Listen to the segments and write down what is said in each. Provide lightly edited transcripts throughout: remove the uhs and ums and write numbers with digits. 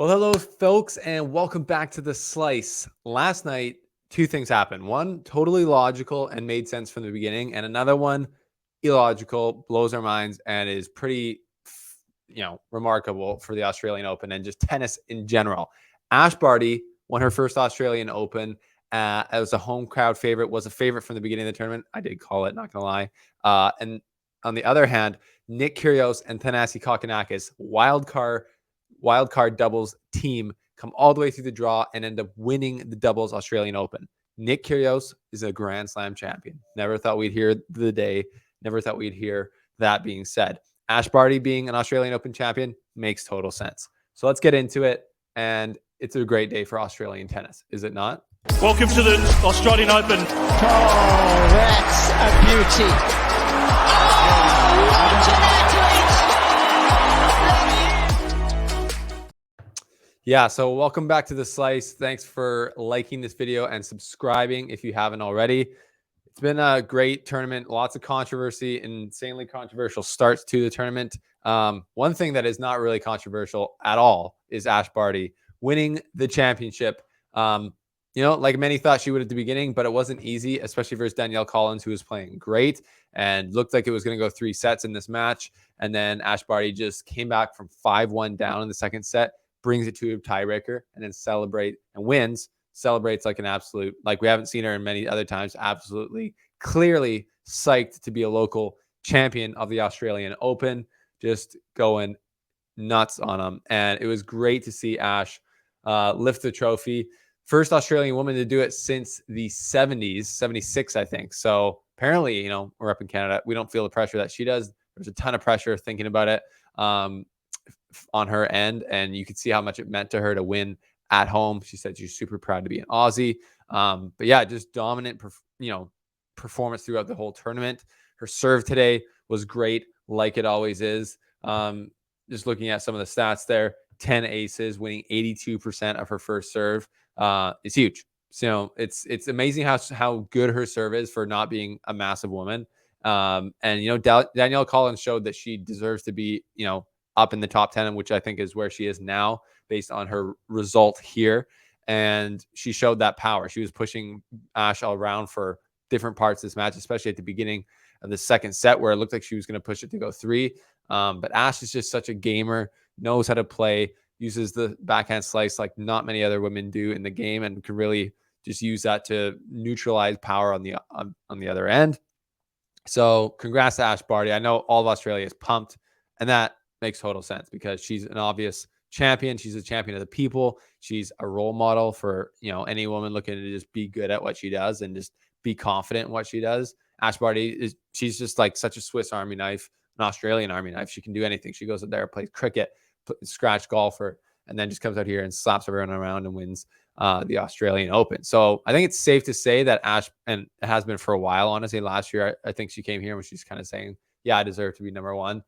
Well, hello, folks, and welcome back to The Slice. Last night, two things happened. One, totally logical and made sense from the beginning, and another one, illogical, blows our minds, and is pretty, remarkable for the Australian Open and just tennis in general. Ash Barty won her first Australian Open as a home crowd favorite, was a favorite from the beginning of the tournament. I did call it, not going to lie. And on the other hand, Nick Kyrgios and Kokkinakis, wildcard doubles team, come all the way through the draw and end up winning the doubles Australian Open. Nick Kyrgios is a Grand Slam champion. Never thought we'd hear the day. Never thought we'd hear that being said. Ash Barty being an Australian Open champion makes total sense. So let's get into it. And it's a great day for Australian tennis, is it not? Welcome to the Australian Open. Oh, that's a beauty. Oh, what an athlete! Yeah, so welcome back to The Slice. Thanks for liking this video and subscribing if you haven't already. It's been a great tournament, lots of controversy, insanely controversial starts to the tournament. One thing that is not really controversial at all is Ash Barty winning the championship. Like many thought she would at the beginning, but it wasn't easy, especially versus Danielle Collins, who was playing great and looked like it was going to go 3 sets in this match. And then Ash Barty just came back from 5-1 down in the second set, brings it to a tiebreaker, and then celebrates like an absolute, like we haven't seen her in many other times, absolutely clearly psyched to be a local champion of the Australian Open, just going nuts on them. And it was great to see Ash lift the trophy. First Australian woman to do it since the 70s, 76, I think. So apparently, we're up in Canada. We don't feel the pressure that she does. There's a ton of pressure thinking about it on her end. And you could see how much it meant to her to win at home. She said she's super proud to be an Aussie. But yeah, just dominant, performance throughout the whole tournament. Her serve today was great, like it always is. Just looking at some of the stats there, 10 aces, winning 82% of her first serve. It's huge. So it's amazing how good her serve is for not being a massive woman. And Danielle Collins showed that she deserves to be, up in the top 10, which I think is where she is now based on her result here. And she showed that power. She was pushing Ash all around for different parts of this match, especially at the beginning of the second set where it looked like she was going to push it to go 3. But Ash is just such a gamer, knows how to play, uses the backhand slice like not many other women do in the game, and can really just use that to neutralize power on the other end. So congrats to Ash Barty. I know all of Australia is pumped, and that makes total sense because she's an obvious champion. She's a champion of the people. She's a role model for, any woman looking to just be good at what she does and just be confident in what she does. Ash Barty she's just like such a Swiss Army knife, an Australian Army knife. She can do anything. She goes out there, plays cricket, scratch golfer, and then just comes out here and slaps everyone around and wins the Australian Open. So I think it's safe to say that Ash, and it has been for a while, honestly, last year, I think she came here when she's kind of saying, yeah, I deserve to be number one.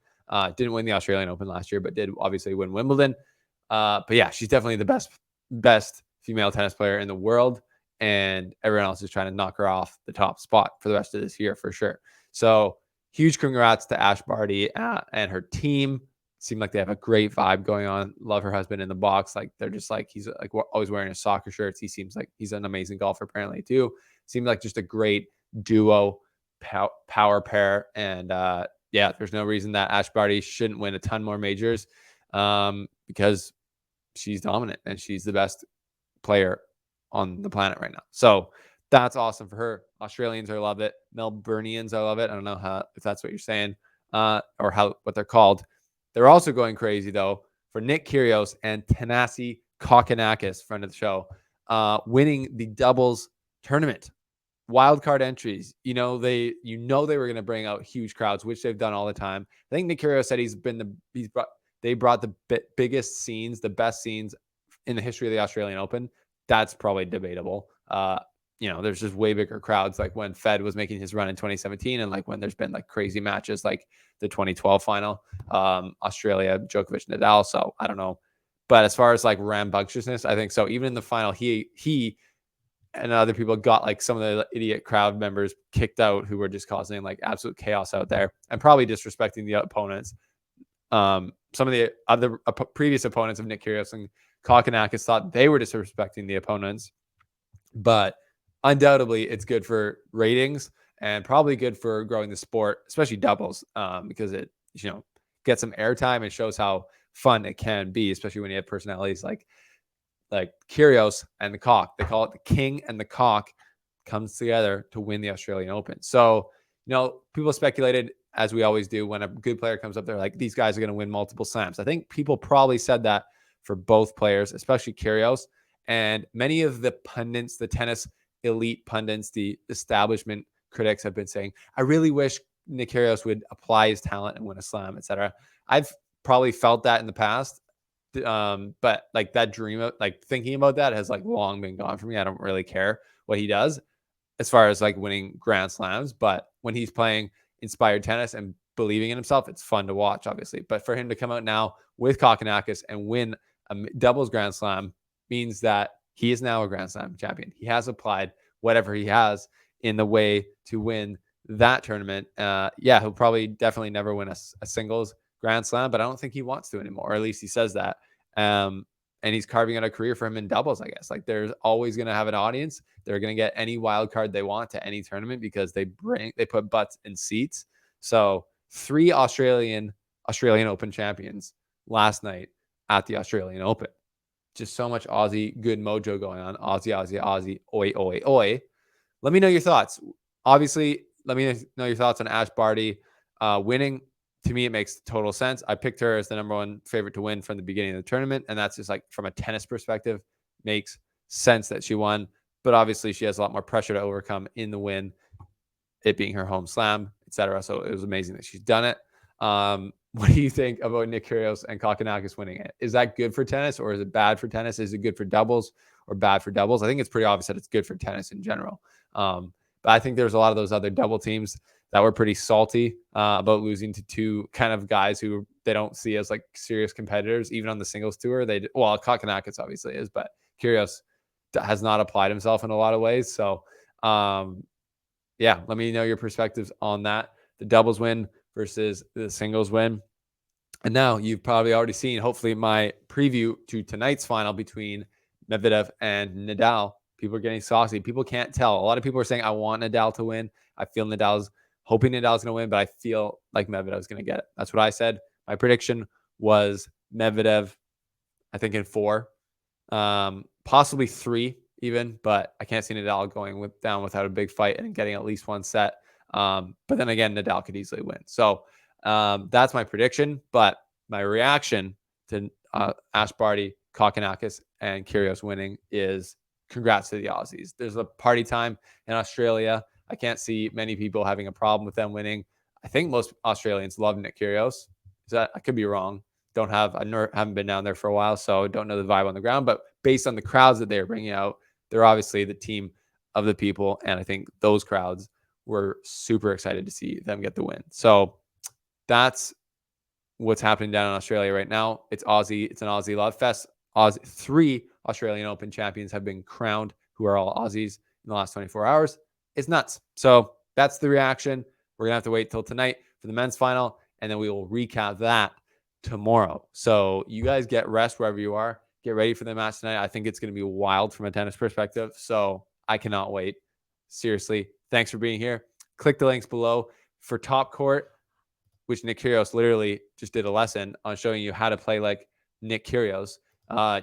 Didn't win the Australian Open last year, but did obviously win Wimbledon. But yeah, she's definitely the best female tennis player in the world. And everyone else is trying to knock her off the top spot for the rest of this year for sure. So huge congrats to Ash Barty and her team. Seem like they have a great vibe going on. Love her husband in the box. Like they're just like, he's like always wearing his soccer shirts. He seems like he's an amazing golfer apparently too. Seemed like just a great duo, power pair. And yeah, there's no reason that Ash Barty shouldn't win a ton more majors because she's dominant and she's the best player on the planet right now. So that's awesome for her. Australians are love it. Melburnians, I love it. I don't know if that's what you're saying or what they're called. They're also going crazy though for Nick Kyrgios and Kokkinakis, friend of the show, winning the doubles tournament. Wildcard entries, they were going to bring out huge crowds, which they've done all the time. I think Nick Kyrgios said they brought the biggest scenes, the best scenes in the history of the Australian Open. That's probably debatable. There's just way bigger crowds, like when Fed was making his run in 2017, and like when there's been like crazy matches, like the 2012 final, Australia, Djokovic, Nadal. So I don't know, but as far as like rambunctiousness, I think so. Even in the final, he and other people got like some of the idiot crowd members kicked out who were just causing like absolute chaos out there and probably disrespecting the opponents. some of the other previous opponents of Nick Kyrgios and Kokkinakis thought they were disrespecting the opponents, but undoubtedly it's good for ratings and probably good for growing the sport, especially doubles, because it, gets some airtime and shows how fun it can be, especially when you have personalities like Kyrgios and the Cock. They call it the King and the Cock comes together to win the Australian Open. So, people speculated, as we always do, when a good player comes up, they're like, these guys are going to win multiple slams. I think people probably said that for both players, especially Kyrgios. And many of the pundits, the tennis elite pundits, the establishment critics have been saying, I really wish Nick Kyrgios would apply his talent and win a slam, etc. I've probably felt that in the past. But like that dream of thinking about that has long been gone for me. I don't really care what he does as far as winning Grand Slams, but when he's playing inspired tennis and believing in himself, it's fun to watch, obviously. But for him to come out now with Kokkinakis and win a doubles Grand Slam means that he is now a Grand Slam champion. He has applied whatever he has in the way to win that tournament. He'll probably definitely never win a singles Grand Slam, but I don't think he wants to anymore, or at least he says that. And he's carving out a career for him in doubles, I guess. There's always going to have an audience. They're going to get any wild card they want to any tournament because they put butts in seats. So 3 Australian Open champions last night at the Australian Open. Just so much Aussie good mojo going on. Aussie, oi, oi, oi. Let me know your thoughts. Obviously, let me know your thoughts on Ash Barty winning. To me, it makes total sense. I picked her as the #1 favorite to win from the beginning of the tournament. And that's just from a tennis perspective, makes sense that she won. But obviously, she has a lot more pressure to overcome in the win, it being her home slam, etc. So it was amazing that she's done it. What do you think about Nick Kyrgios and Kokkinakis winning it? Is that good for tennis or is it bad for tennis? Is it good for doubles or bad for doubles? I think it's pretty obvious that it's good for tennis in general. But I think there's a lot of those other double teams that were pretty salty about losing to 2 kind of guys who they don't see as serious competitors, even on the singles tour. Kokkinakis obviously is, but Kyrgios has not applied himself in a lot of ways. So, let me know your perspectives on that. The doubles win versus the singles win. And now you've probably already seen, hopefully, my preview to tonight's final between Medvedev and Nadal. People are getting saucy. People can't tell. A lot of people are saying, I want Nadal to win. I feel hoping Nadal's going to win, but I feel like Medvedev's going to get it. That's what I said. My prediction was Medvedev, I think in 4, possibly 3 even, but I can't see Nadal going down without a big fight and getting at least 1 set. But then again, Nadal could easily win. So that's my prediction. But my reaction to Ash Barty, Kokkinakis, and Kyrgios winning is congrats to the Aussies. There's a party time in Australia. I can't see many people having a problem with them winning. I think most Australians love Nick Kyrgios. I could be wrong. Haven't been down there for a while, so don't know the vibe on the ground. But based on the crowds that they're bringing out, they're obviously the team of the people, and I think those crowds were super excited to see them get the win. So that's what's happening down in Australia right now. It's Aussie. It's an Aussie love fest. 3 Australian Open champions have been crowned, who are all Aussies in the last 24 hours. It's nuts. So that's the reaction. We're going to have to wait till tonight for the men's final, and then we will recap that tomorrow. So you guys get rest wherever you are. Get ready for the match tonight. I think it's going to be wild from a tennis perspective. So I cannot wait. Seriously, thanks for being here. Click the links below for Top Court, which Nick Kyrgios literally just did a lesson on showing you how to play like Nick Kyrgios.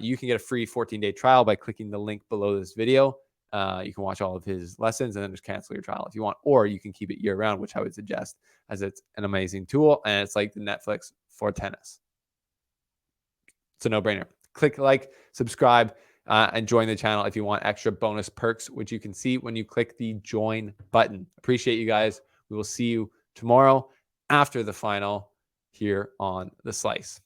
You can get a free 14-day trial by clicking the link below this video. You can watch all of his lessons and then just cancel your trial if you want, or you can keep it year-round, which I would suggest, as it's an amazing tool and it's like the Netflix for tennis. It's a no-brainer. Click like, subscribe, and join the channel if you want extra bonus perks, which you can see when you click the join button. Appreciate you guys. We will see you tomorrow after the final here on The Slice.